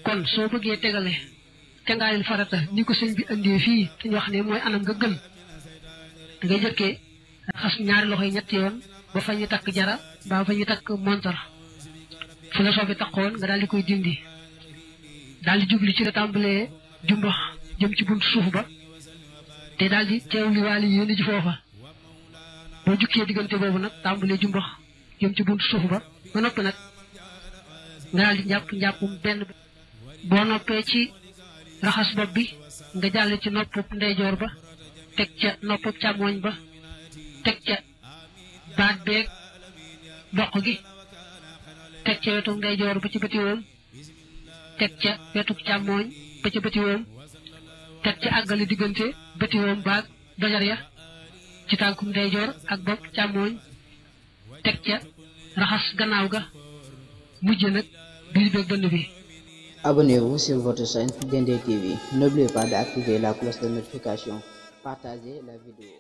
kon soo bëggee tegale cangaayal farata ni ko sëñ bi andee fii te ñu wax ne mooy anam nga gën da ngay jëkkee raxas ñaari loxo yi ñetti yoon ba fa ñu takk jara ba fa ñu takk montar fu la soobi takkoon nga daal di koy dindi daal di jubli ci la tàmbalee jumbax jëm ci buntu suuf ba te daal di teewli waali yéen ji foofa boo jukkee diggante boobu nag tàmbalee jumbax jëm ci buntu suuf ba noppi nag nga daal di njàppum benn boo noppee ci raxas bopp bi nga jàll ci noppub ndeyjoor ba teg ca noppub càmmooñ ba teg ca baat beeg doq gi teg ca wetu ndeyjoor ba ci bëti woom teg ca wetu càmmooñ ba ci bëti woom teg ca àggale diggante bëti woom baag dojar ya ci tànkum ndeyjoor ak bopp càmmooñ teg ca raxas gannaaw ga mujj nag biir beeg dënn bi. Abonnez-vous sur votre chaîne Dendé TV. N'oubliez pas d'activer la cloche de notification. Partagez la vidéo.